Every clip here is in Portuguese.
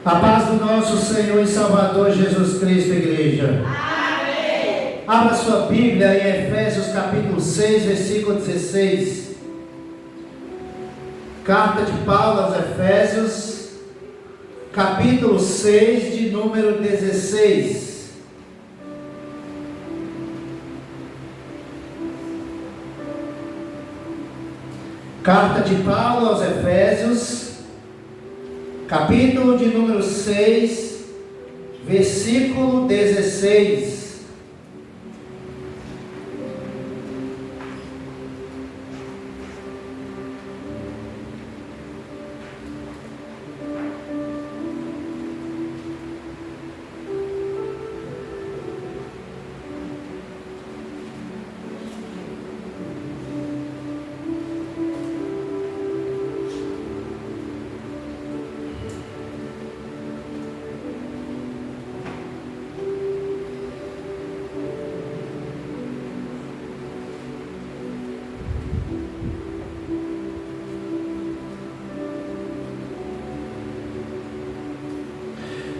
A paz do nosso Senhor e Salvador Jesus Cristo, igreja. Amém. Abra sua Bíblia em Efésios capítulo 6, versículo 16. Carta de Paulo aos Efésios, capítulo 6, de número 16. Carta de Paulo aos Efésios, capítulo de número 6, versículo 16.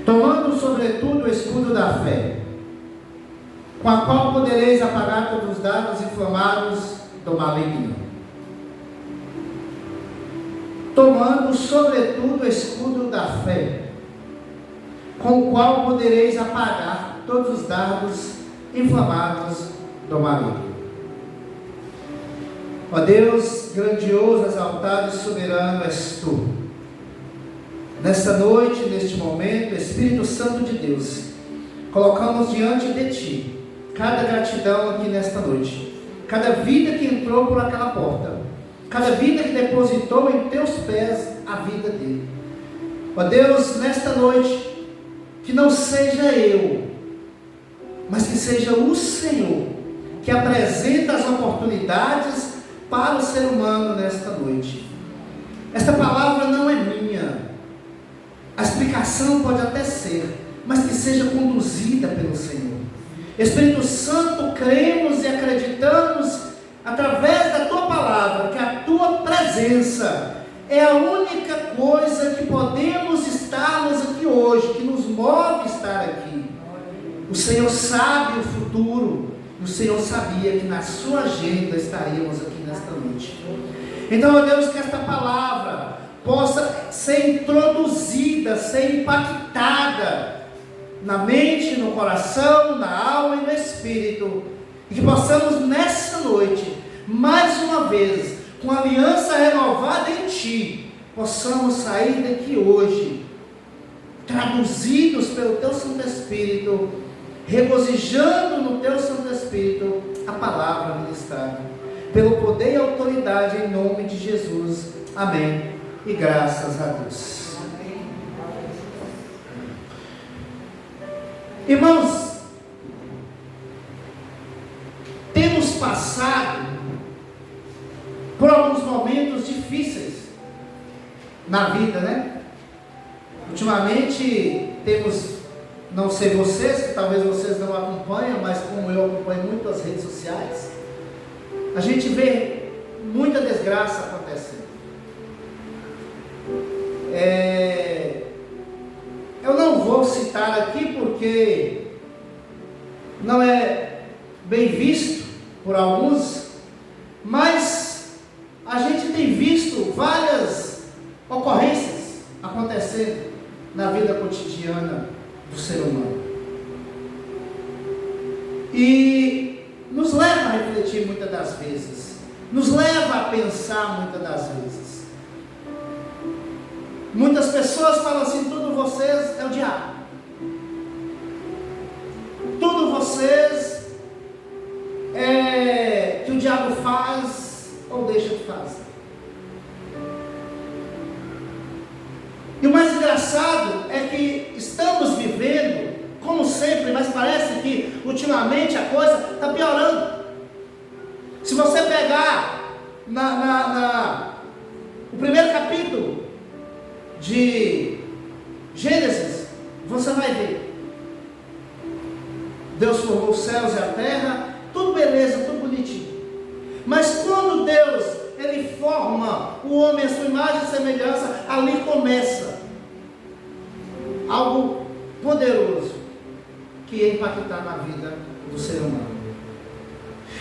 Tomando sobretudo o escudo da fé, com a qual podereis apagar todos os dardos inflamados do maligno. Tomando sobretudo o escudo da fé, com o qual podereis apagar todos os dardos inflamados do maligno. Ó Deus, grandioso, exaltado e soberano és Tu. Nesta noite, neste momento, Espírito Santo de Deus, colocamos diante de Ti cada gratidão aqui nesta noite, cada vida que entrou por aquela porta, cada vida que depositou em Teus pés a vida dele. Ó Deus, nesta noite, que não seja eu, mas que seja o Senhor que apresenta as oportunidades para o ser humano nesta noite. Esta palavra não é minha. A explicação pode até ser, mas que seja conduzida pelo Senhor. Espírito Santo, cremos e acreditamos, através da Tua palavra, que a Tua presença é a única coisa que podemos estarmos aqui hoje, que nos move estar aqui. O Senhor sabe o futuro, e o Senhor sabia que na Sua agenda estaríamos aqui nesta noite. Então, ó Deus, que esta palavra possa ser introduzida, ser impactada na mente, no coração, na alma e no espírito, e que possamos nessa noite, mais uma vez, com a aliança renovada em Ti, possamos sair daqui hoje, traduzidos pelo Teu Santo Espírito, regozijando no Teu Santo Espírito a palavra ministrada, pelo poder e autoridade em nome de Jesus. Amém. E graças a Deus. Irmãos, temos passado por alguns momentos difíceis na vida, né? Ultimamente temos, não sei vocês, que talvez vocês não acompanham, mas como eu acompanho muito as redes sociais, a gente vê muita desgraça acontecendo. Eu não vou citar aqui porque não é bem visto por alguns, mas a gente tem visto várias ocorrências acontecendo na vida cotidiana do ser humano, e nos leva a refletir muitas das vezes, nos leva a pensar muitas das vezes. Muitas pessoas falam assim: tudo vocês é o diabo, tudo vocês é que o diabo faz ou deixa de fazer. E o mais engraçado é que estamos vivendo, como sempre, mas parece que ultimamente a coisa está piorando. Se você pegar o primeiro capítulo de Gênesis, você vai ver Deus formou os céus e a terra, tudo beleza, tudo bonitinho. Mas quando Deus, Ele forma o homem à sua imagem e semelhança, ali começa algo poderoso que ia impactar na vida do ser humano.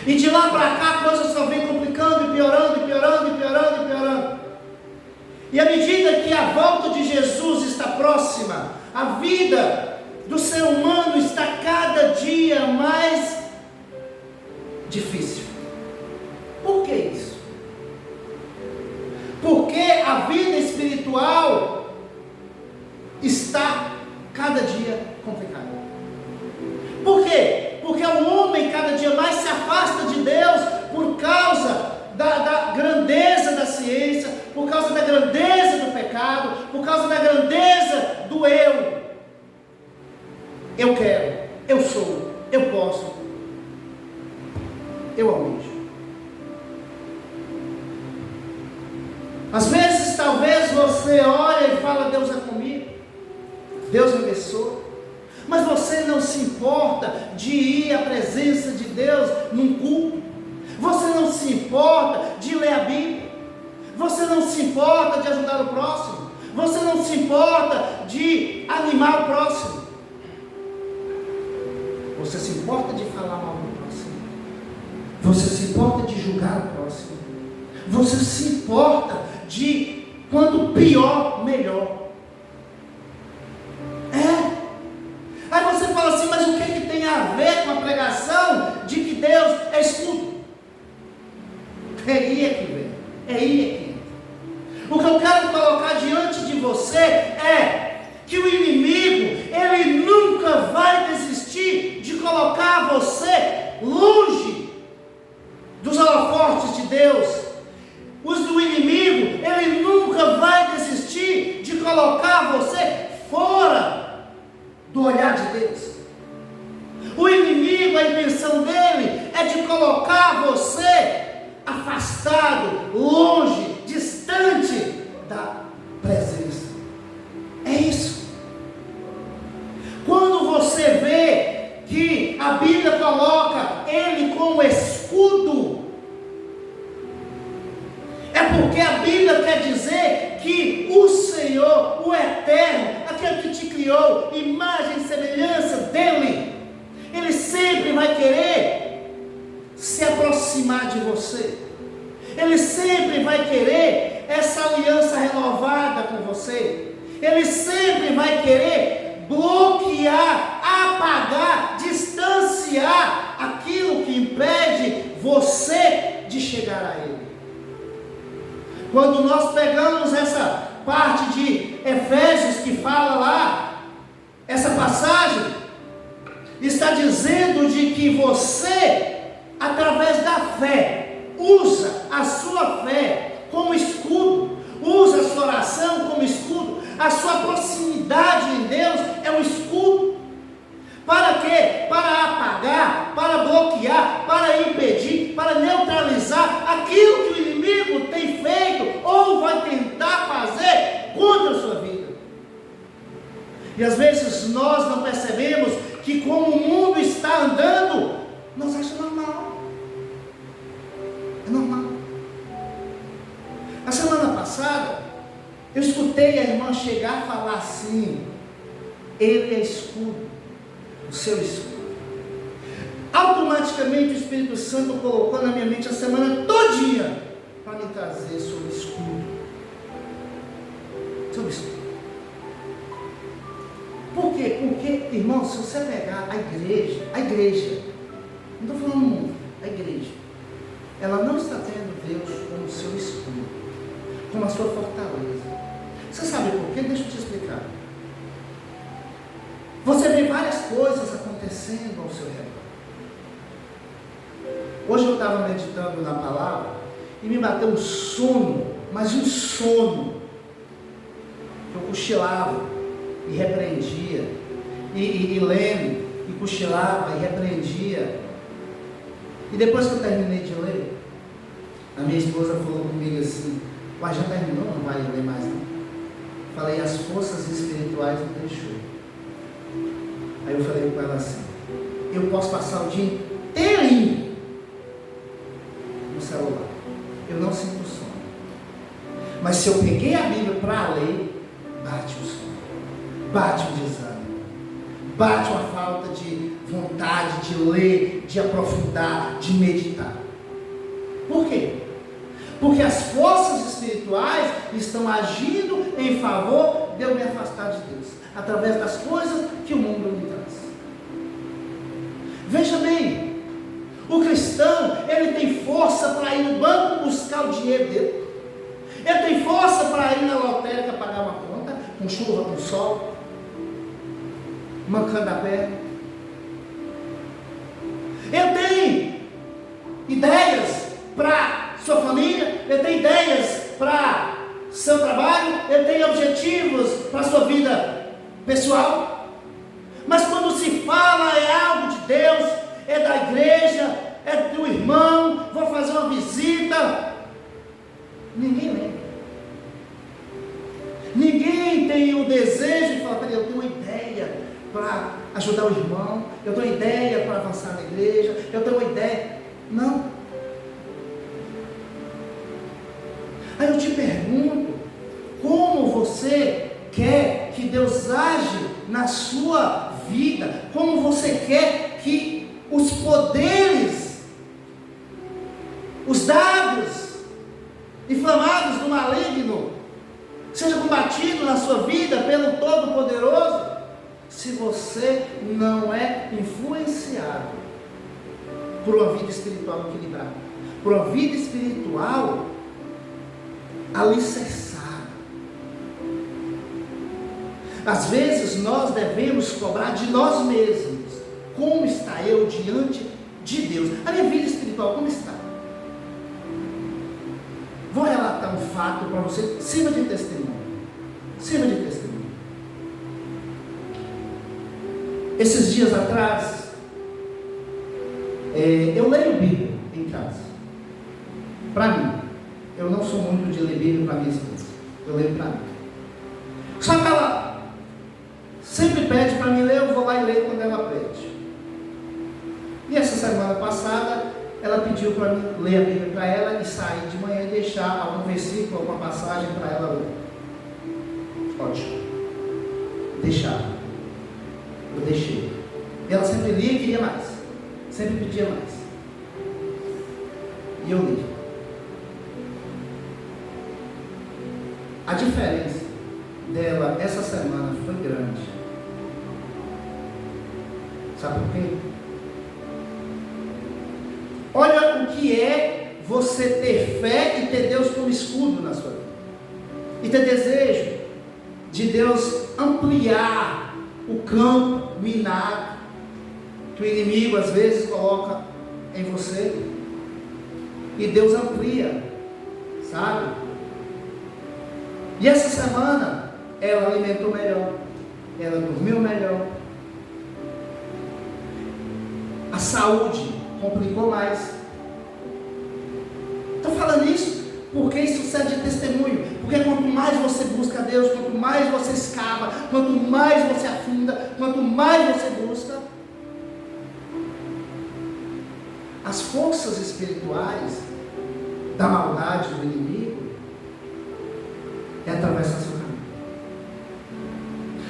E de lá para cá a coisa só vem complicando e piorando, e piorando, e piorando, e piorando. E à medida que a volta de Jesus está próxima, a vida do ser humano está cada dia mais difícil. Por que isso? Porque a vida espiritual está cada dia complicada. Por quê? Porque o homem cada dia mais se afasta de Deus por causa da grandeza da ciência, por causa da grandeza do pecado, por causa da grandeza do eu. Eu quero, eu sou, eu posso, eu almejo. Às vezes, talvez você olha e fala: Deus é comigo, Deus me abençoa. Mas você não se importa de ir à presença de Deus num culto. Você não se importa de ler a Bíblia. Você não se importa de ajudar o próximo. Você não se importa de animar o próximo. Você se importa de falar mal do próximo. Você se importa de julgar o próximo. Você se importa de, quando pior, melhor. Aí você fala assim: mas o que tem a ver com a pregação de que Deus é escudo? É aí que vem, é aí que entra. O que eu quero colocar diante de você é que o inimigo, ele nunca vai desistir de colocar você longe dos holofotes de Deus. O inimigo, ele nunca vai desistir de colocar você fora do olhar de Deus. O inimigo, a intenção dele é de colocar você afastado, longe, distante da presença. É isso. Quando você vê que a Bíblia coloca ele como escudo, é porque a Bíblia quer dizer que o Senhor, o Eterno, aquele que te criou, imagem e semelhança dele, ele sempre vai querer se aproximar de você. Ele sempre vai querer essa aliança renovada com você. Ele sempre vai querer bloquear, apagar, distanciar aquilo que impede você de chegar a ele. Quando nós pegamos essa parte de Efésios que fala lá, essa passagem está dizendo de que você, através da fé, usa a sua fé como escudo, usa a sua oração como escudo, a sua proximidade em Deus é um escudo. Para quê? Para apagar, para bloquear, para impedir, para neutralizar aquilo que o inimigo tem feito ou vai tentar fazer contra a sua vida. E às vezes nós não percebemos que, como o mundo está andando, nós achamos normal. É normal. A semana passada eu escutei a irmã chegar a falar assim: ele é escudo, o seu escudo. Automaticamente o Espírito Santo colocou na minha mente a semana todinha para me trazer sobre escudo. Sobre escudo. Por quê? Porque, irmão, se você pegar a igreja, não estou falando mundo, a igreja, ela não está tendo Deus como seu escudo, como a sua fortaleza. Você sabe por quê? Deixa eu te explicar. Você vê várias coisas acontecendo ao seu redor. Hoje eu estava meditando na palavra e me bateu um sono, mas um sono. Eu cochilava e repreendia, e lendo, e cochilava e repreendia. E depois que eu terminei de ler, a minha esposa falou comigo assim: já terminou? Não vai ler mais não? Falei: as forças espirituais não deixou. Aí eu falei com ela assim: eu posso passar o dia inteirinho no celular, eu não sinto sono, mas se eu peguei a Bíblia para ler, bate o sono, bate um desânimo, bate uma falta de vontade de ler, de aprofundar, de meditar. Por quê? Porque as forças espirituais estão agindo em favor de eu me afastar de Deus, através das coisas que o mundo me traz. Veja bem, o cristão, ele tem força para ir no banco buscar o dinheiro dele. Ele tem força para ir na lotérica pagar uma conta, com chuva, com sol, mancando a perna. Ele tem ideias para sua família, ele tem ideias para seu trabalho, ele tem objetivos para sua vida pessoal. Mas quando se fala é algo de Deus, é da igreja, é do irmão, vou fazer uma visita, ninguém lembra. Ninguém tem o desejo de falar, peraí, eu tenho uma ideia para ajudar o irmão, eu tenho uma ideia para avançar na igreja, eu tenho uma ideia. Não. Aí eu te pergunto, como você quer que Deus age na sua vida? Como você quer que os poderes, os dados inflamados do maligno seja combatido na sua vida pelo Todo-Poderoso, se você não é influenciado por uma vida espiritual equilibrada, por uma vida espiritual alicerçada. Às vezes nós devemos cobrar de nós mesmos: como está eu diante de Deus? A minha vida espiritual, como está? Vou relatar um fato para você, sirva de testemunho. Sirva de testemunho. Esses dias atrás, eu leio Bíblia em casa. Para mim, eu não sou muito de ler Bíblia para minha esposa. Eu leio para mim. Só que ela sempre pede para mim ler, eu vou lá e leio quando ela pede. E essa semana passada, ela pediu para mim ler a Bíblia para ela e sair de manhã e deixar algum versículo, alguma passagem para ela ler. Ótimo. Deixar. Eu deixei. E ela sempre lia e queria mais. Sempre pedia mais. E eu li. A diferença dela essa semana foi grande. Sabe por quê? Olha o que é você ter fé e ter Deus como escudo na sua vida. E ter desejo de Deus ampliar o campo minado que o inimigo às vezes coloca em você. E Deus amplia, sabe? E essa semana ela alimentou melhor, ela dormiu melhor, a saúde complicou mais. Estou falando isso porque isso serve de testemunho. Porque quanto mais você busca Deus, quanto mais você escava, quanto mais você afunda, quanto mais você busca, as forças espirituais da maldade do inimigo atravessam seu caminho.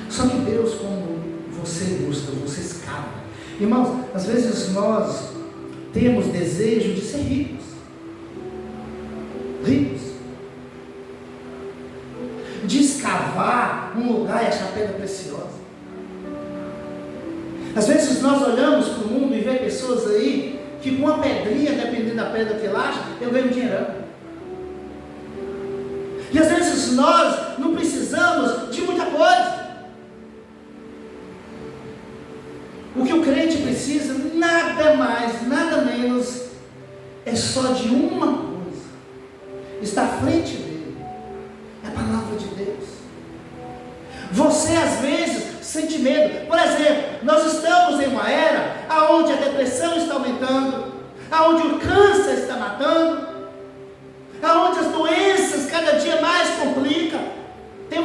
Só que Deus, como você busca, você escava. Irmãos, às vezes nós temos desejo de ser ricos. Ricos. De escavar um lugar e achar pedra preciosa. Às vezes nós olhamos para o mundo e vemos pessoas aí que com uma pedrinha, dependendo da pedra que ele acha, eu ganho um dinheirão. E às vezes nós não precisamos de muita coisa. O que o crente precisa, nada mais, nada menos, é só de uma coisa: está à frente dele, é a palavra de Deus. Você às vezes sente medo. Por exemplo, nós estamos em uma era onde a depressão está aumentando, onde o câncer está matando, onde as doenças cada dia mais complicam. Tem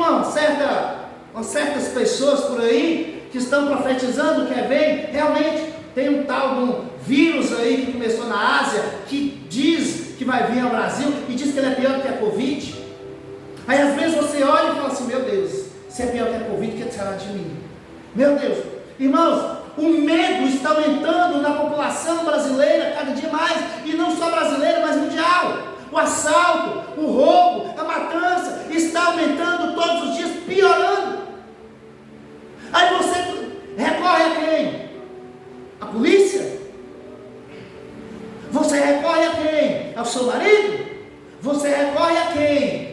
certas pessoas por aí que estão profetizando que vem, realmente tem um tal de um vírus aí que começou na Ásia, que diz que vai vir ao Brasil, e diz que ele é pior do que a Covid. Aí às vezes você olha e fala assim: meu Deus, Se é pior que a Covid, o que será de mim? Meu Deus, irmãos, o medo está aumentando na população brasileira cada dia mais, e não só brasileira, mas mundial. O assalto, o roubo, a matança está aumentando todos os dias, piorando. Aí você recorre a quem? A polícia? Você recorre a quem? Ao seu marido? Você recorre a quem?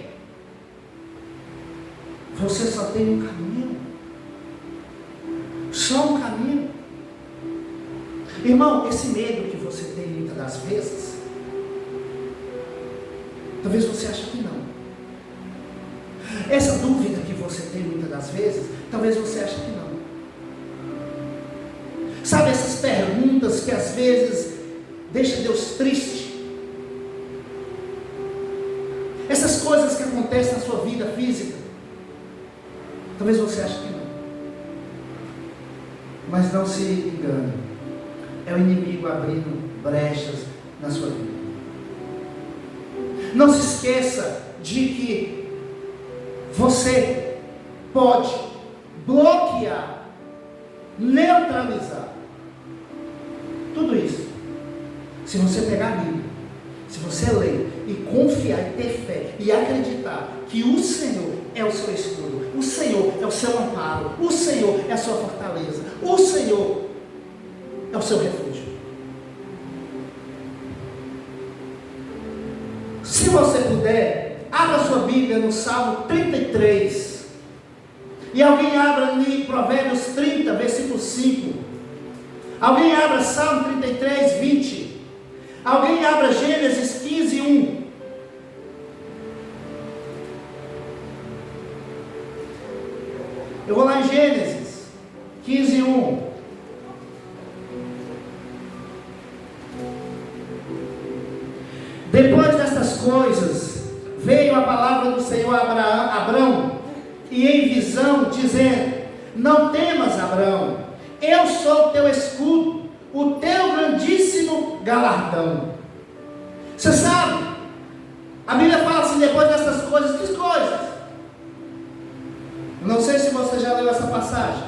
Você só tem um caminho. Só um caminho. Irmão, esse medo que você tem muitas das vezes, talvez você ache que não. Essa dúvida que você tem muitas das vezes, talvez você ache que não. Sabe essas perguntas que às vezes deixa Deus triste? Essas coisas que acontecem na sua vida física, talvez você ache que não. Mas não se engane, é o inimigo abrindo brechas na sua vida. Não se esqueça de que você pode bloquear, neutralizar tudo isso, se você pegar a Bíblia, se você ler e confiar e ter fé e acreditar que o Senhor é o seu escudo, o Senhor é o seu amparo, o Senhor é a sua fortaleza, o Senhor é o seu refúgio. Se você puder, abra sua Bíblia no Salmo 33. E alguém abra em Provérbios 30, versículo 5. Alguém abra Salmo 33, 20. Alguém abra Gênesis 15, 1. Eu vou lá em Gênesis 15, 1. Depois destas coisas, veio a palavra do Senhor a Abrão, e em visão, dizendo: não temas, Abrão, eu sou o teu escudo, o teu grandíssimo galardão. Você sabe, a Bíblia fala assim, depois dessas coisas, que coisas? Não sei se você já leu essa passagem.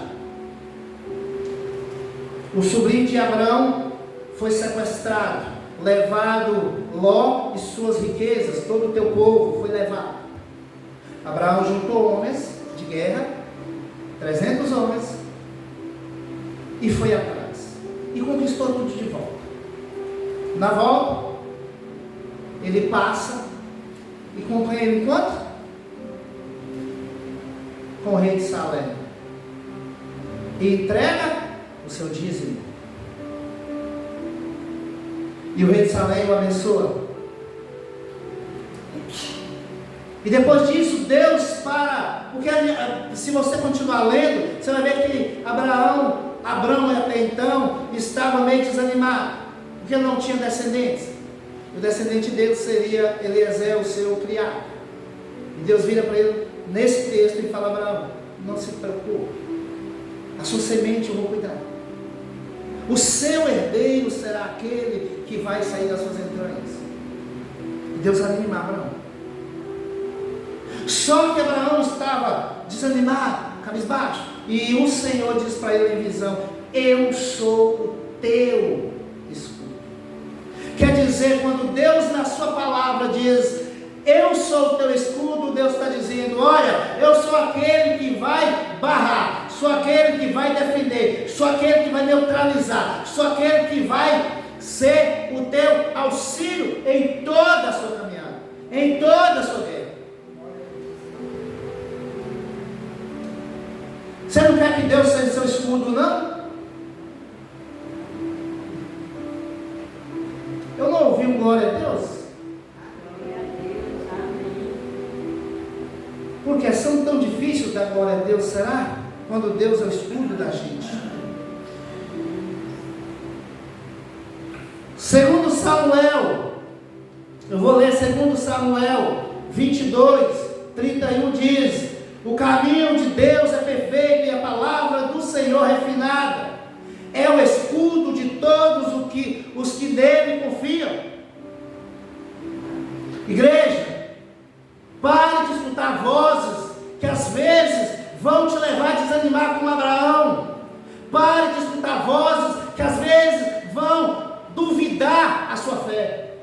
O sobrinho de Abrão foi sequestrado, levado Ló e suas riquezas, todo o teu povo foi levado. Abraão juntou homens de guerra, 300 homens, e foi atrás, e conquistou tudo de volta. Na volta, ele passa, e acompanha ele enquanto? Com o rei de Salém, e entrega o seu dízimo. E o rei de Salém o abençoa. E depois disso, Deus porque se você continuar lendo, você vai ver que Abraão até então estava meio desanimado, porque não tinha descendentes. O descendente dele seria Eliezer, o seu criado. E Deus vira para ele nesse texto e fala: Abraão, não se preocupe, a sua semente eu vou cuidar. O seu herdeiro será aquele que vai sair das suas entranhas. E Deus anima Abraão. Só que Abraão estava desanimado, cabisbaixo. E o Senhor diz para ele em visão: eu sou o teu escudo. Quer dizer, quando Deus na sua palavra diz: eu sou o teu escudo, Deus está dizendo: olha, eu sou aquele que vai barrar, sou aquele que vai defender, sou aquele que vai neutralizar, sou aquele que vai ser o teu auxílio em toda a sua caminhada, em toda a sua guerra. Você não quer que Deus seja seu escudo, não? Eu não ouvi um glória a Deus. Porque é tão difícil dar glória a Deus, será? Quando Deus é o escudo da gente. Segundo Samuel, eu vou ler 2 Samuel 22, 31 diz: o caminho de Deus é perfeito e a palavra do Senhor refinada. É o escudo de todos os que nele confiam. Igreja, pare de escutar vozes que às vezes vão desanimar como Abraão. Pare de escutar vozes que às vezes vão duvidar a sua fé.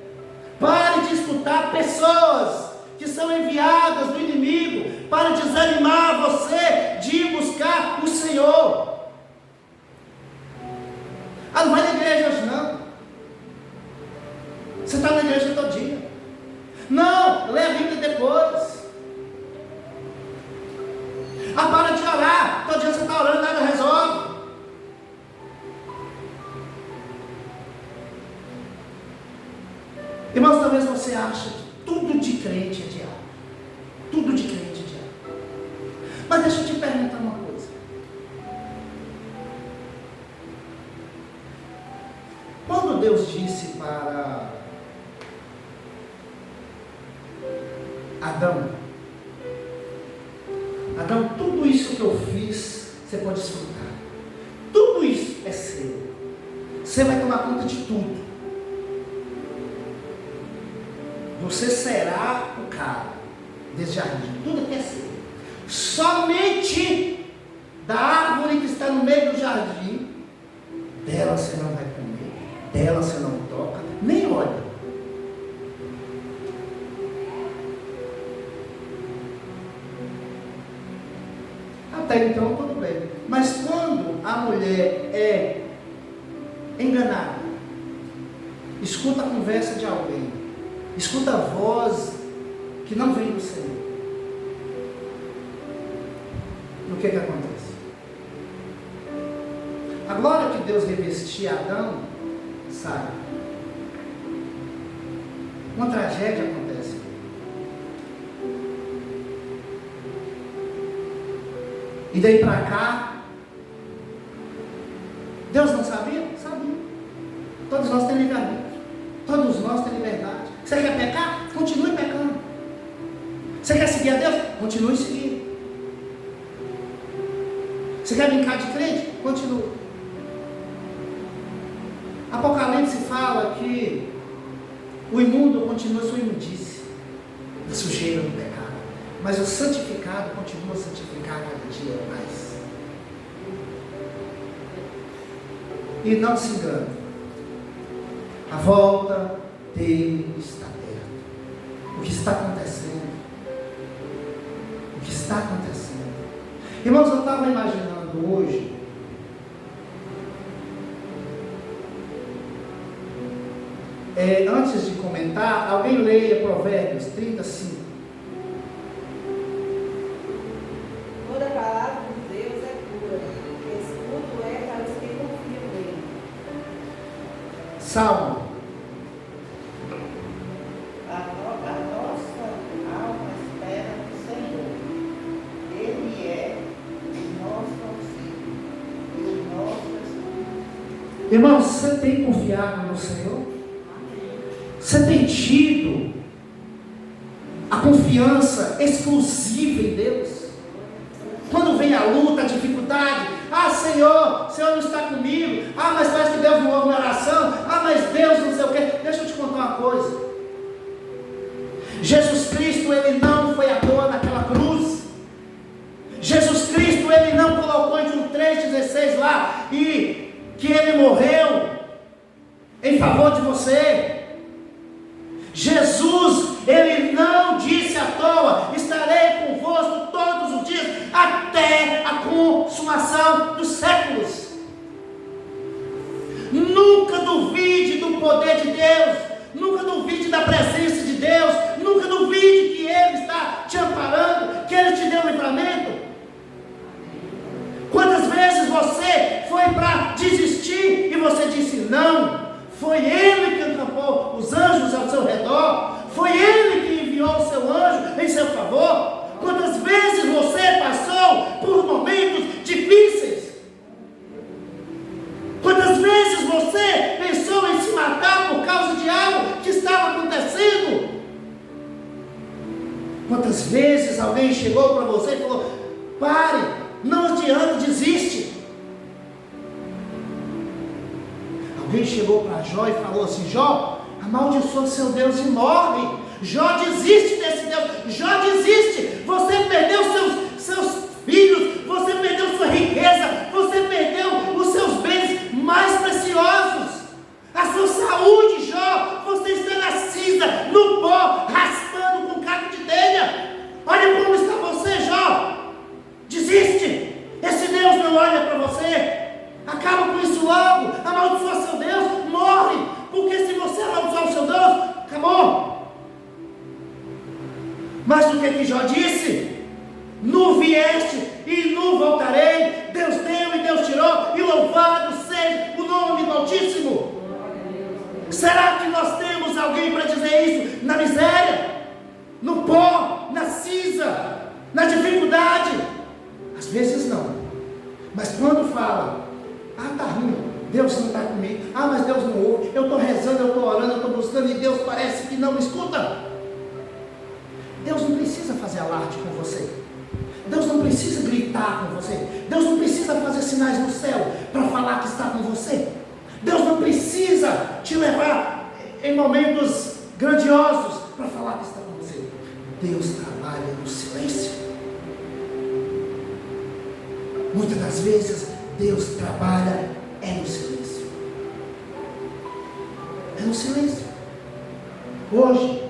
Pare de escutar pessoas que são enviadas do inimigo para desanimar você de ir buscar o Senhor. Ah, não vai na igreja hoje não. Você está na igreja todo dia. Não, lê a Bíblia depois. Ah, para de orar. Todo dia você está orando, nada resolve. Irmãos, talvez você ache que tudo de crente é diabo. Tudo de crente é diabo. Mas deixa eu te perguntar uma coisa. Quando Deus disse para Adão, Adão, tudo isso que eu fiz, você pode desfrutar. Tudo isso é seu. Você vai tomar conta de tudo. Você será o cara desse jardim. Tudo aqui é seu. Somente da árvore que está no meio do jardim, dela você não vai comer, dela você não toca, nem olha. Até então tudo bem. Mas quando a mulher é enganada, escuta a conversa de alguém, escuta a voz que não vem do Senhor, o que acontece? A glória que Deus revestia Adão sai. Uma tragédia acontece. E daí para cá, Deus não sabia? Sabia. Todos nós temos livre-arbítrio. Todos nós temos liberdade. Você quer pecar? Continue pecando. Você quer seguir a Deus? Continue seguindo. Você quer brincar de crente? Continue. Apocalipse fala que o imundo continua sua imundície, a sujeira do pecado, mas o santificado continua santificado cada dia mais. E não se engane, a volta dele está perto. O que está acontecendo? O que está acontecendo? Irmãos, eu estava imaginando hoje, antes de comentar, alguém leia Provérbios 35. Toda palavra de Deus é pura, escudo é para os que confiam nele. Salmo. A nossa alma espera no Senhor. Ele é o nosso auxílio e o nosso escudo. Irmãos, você tem confiado no Senhor? Você tem tido a confiança exclusiva em Deus? Quando vem a luta, a dificuldade, Senhor, o Senhor não está comigo, mas parece que Deus não ouve minha oração, mas Deus não sei o quê. Deixa eu te contar uma coisa. Jesus Cristo, Ele não foi à toa naquela cruz. Jesus Cristo, Ele não colocou em João 3,16 lá, e que Ele morreu em favor de você. Jesus, Ele não disse à toa, estarei convosco todos os dias, até a consumação dos séculos. Nunca duvide do poder de Deus, nunca duvide da presença de Deus, nunca duvide que Ele está te amparando, que Ele te deu o livramento. Quantas vezes você foi para desistir e você disse não? Foi Ele que acampou os anjos ao seu redor. Foi Ele que enviou o seu anjo em seu favor. Quantas vezes você passou por momentos difíceis? Quantas vezes você pensou em se matar por causa de algo que estava acontecendo? Quantas vezes alguém chegou para você e falou: pare, não adianta, desiste. Alguém chegou para Jó e falou assim: Jó, amaldiçoa o seu Deus e morre. Jó, desiste desse Deus. Jó, desiste. Você perdeu seus filhos, você perdeu sua riqueza. Mas o que Jó disse? Nu vieste e nu voltarei. Deus deu e Deus tirou, e louvado seja o nome do Altíssimo. Será que nós temos alguém para dizer isso na miséria, no pó, na cinza, na dificuldade? Às vezes não. Mas quando fala, está ruim, Deus não está comigo, mas Deus não ouve, eu estou rezando, eu estou orando, eu estou buscando, e Deus parece que não me escuta. Deus não precisa fazer alarde com você, Deus não precisa gritar com você, Deus não precisa fazer sinais no céu para falar que está com você, Deus não precisa te levar em momentos grandiosos para falar que está com você. Deus trabalha no silêncio. Muitas das vezes Deus trabalha no silêncio. É no silêncio. Hoje,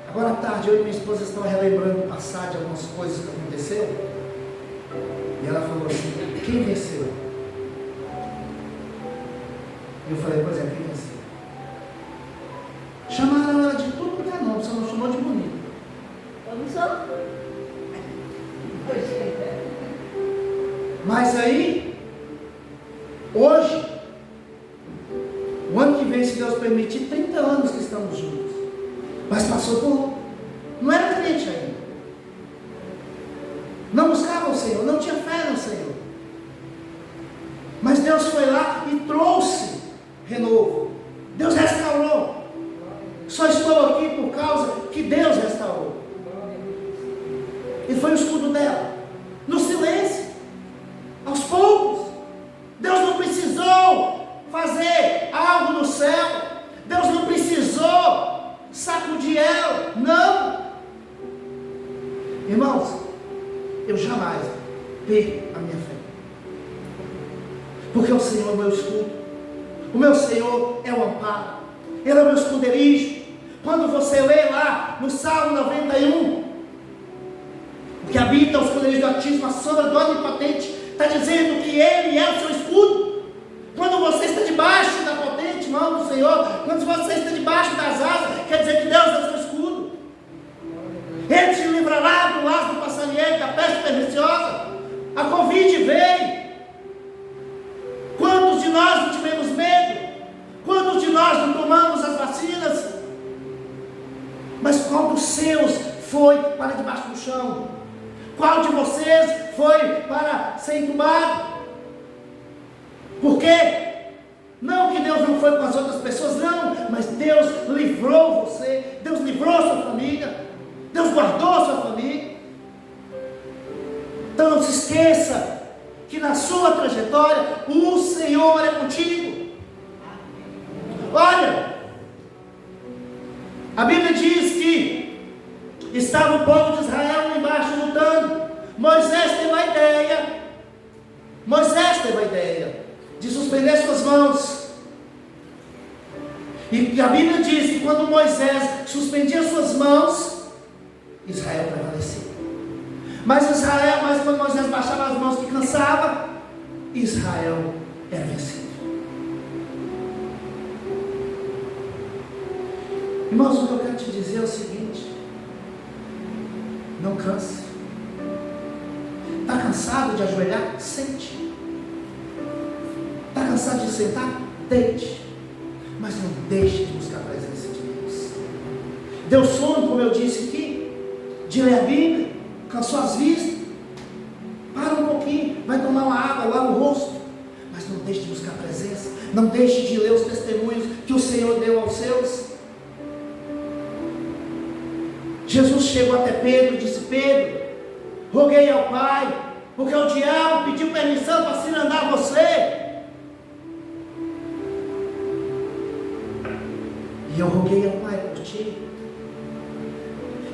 agora à tarde, eu e minha esposa estamos relembrando o passado de algumas coisas que aconteceram. E ela falou assim: quem venceu? E eu falei: pois é, quem venceu? Chamaram ela de tudo que é nome, só não chamou de bonito. Eu não sou. Mas aí, hoje, o ano que vem, se Deus permitir, 30 anos que estamos juntos. Mas passou por, não era crente ainda, não buscava o Senhor, não tinha fé no Senhor. Mas Deus foi lá e trouxe renovo. Deus restaurou. Só estou aqui por causa que Deus restaurou. E foi o escudo dela, no silêncio, aos poucos. Deus não precisou fazer algo no céu, Deus não precisou sacudir ela, não. Irmãos, eu jamais perco a minha fé, porque o Senhor é o meu escudo, o meu Senhor é o amparo, Ele é o meu esconderijo. Quando você lê lá no Salmo 91, o que habita o esconderijo do Altíssimo, a sombra do Onipotente, está dizendo que Ele é o seu escudo. Quando você está debaixo da potente mão do Senhor, quando você está debaixo das asas, quer dizer que Deus é o seu escudo. Ele te livrará do laço do passarinheiro, da peste perniciosa. A Covid veio. Quantos de nós não tivemos medo? Quantos de nós não tomamos as vacinas? Mas qual dos seus foi para debaixo do chão? Qual de vocês foi para ser entubado? Por quê? Não que Deus não foi com as outras pessoas, não, mas Deus livrou você, Deus livrou a sua família, Deus guardou a sua família. Então não se esqueça que na sua trajetória o Senhor é contigo. Olha, a Bíblia diz que estava o povo de Israel lá embaixo lutando. Moisés teve a ideia de suspender suas mãos. E a Bíblia diz que quando Moisés suspendia suas mãos, Israel prevalecia. Mas quando Moisés baixava as mãos que cansava, Israel era vencido. Irmãos, o que eu quero te dizer é o seguinte: não canse. Está cansado de ajoelhar? Sente. Está cansado de sentar? Deite. Mas não deixe de buscar a presença de Deus. Deu sono, como eu disse aqui, de ler a Bíblia, cansou as vistas, para um pouquinho, vai tomar uma água lá no rosto, mas não deixe de buscar a presença, não deixe de ler os testemunhos que o Senhor deu aos seus. Jesus chegou até Pedro e disse: Pedro, roguei ao Pai, porque o diabo pediu permissão para cirandar você, e eu roguei ao Pai por ti.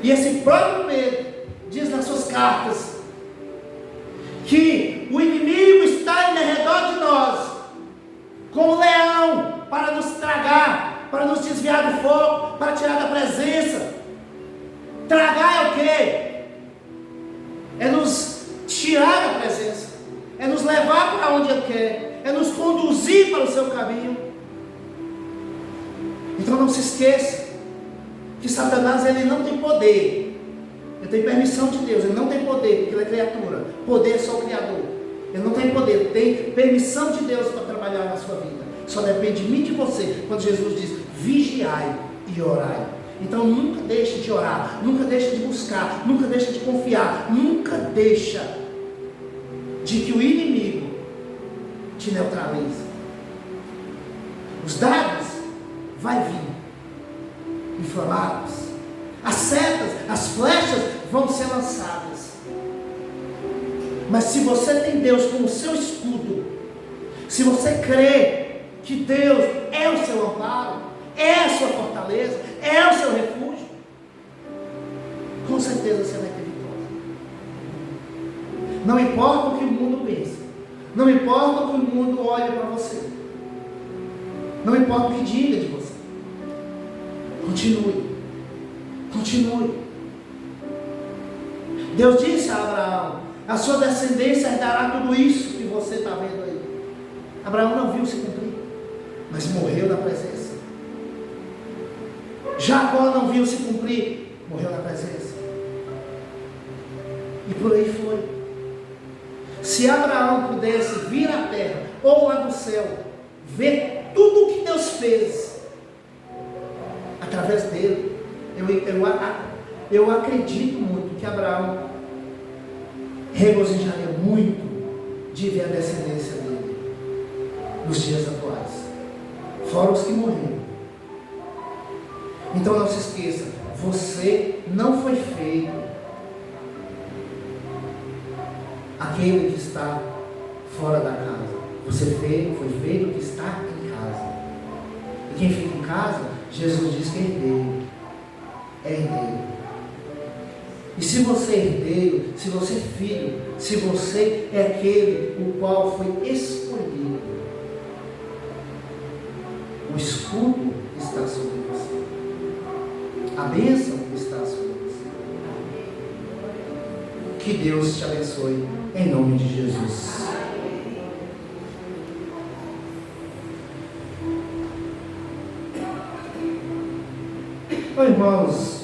E esse próprio Pedro diz nas suas cartas que o inimigo está em redor de nós como um leão para nos tragar, para nos desviar do fogo, para tirar da presença. Tragar é o quê? É nos tirar da presença, é nos levar para onde Ele quer, é nos conduzir para o seu caminho. Então não se esqueça que Satanás, ele não tem poder tem permissão de Deus, ele não tem poder, porque ele é criatura. Poder é só o Criador. Ele não tem poder, tem permissão de Deus para trabalhar na sua vida. Só depende de mim e de você, quando Jesus diz, vigiai e orai. Então nunca deixe de orar, nunca deixe de buscar, nunca deixe de confiar, nunca deixa de que o inimigo te neutralize. Os dados vai vir inflamados, as setas, as flechas vão ser lançadas. Mas se você tem Deus como seu escudo, se você crê que Deus é o seu amparo, é a sua fortaleza, é o seu refúgio, com certeza você vai ter vitória. Não importa o que o mundo pensa, não importa o que o mundo olhe para você, não importa o que diga de você, continue, continue. Deus disse a Abraão, a sua descendência herdará tudo isso que você está vendo aí. Abraão não viu se cumprir, mas morreu na presença. Jacó não viu se cumprir, morreu na presença. E por aí foi. Se Abraão pudesse vir à terra, ou lá do céu, ver tudo o que Deus fez, através dele, eu acredito muito que Abraão regozijaria muito de ver a descendência dele nos dias atuais, fora os que morreram. Então não se esqueça, você não foi feito aquele que está fora da casa. Você foi feito o que está em casa. E quem fica em casa, Jesus diz que é herdeiro. É herdeiro. E se você é herdeiro, se você é filho, se você é aquele o qual foi escolhido, o escudo está sobre você. A bênção está sobre você. Que Deus te abençoe, em nome de Jesus. Irmãos,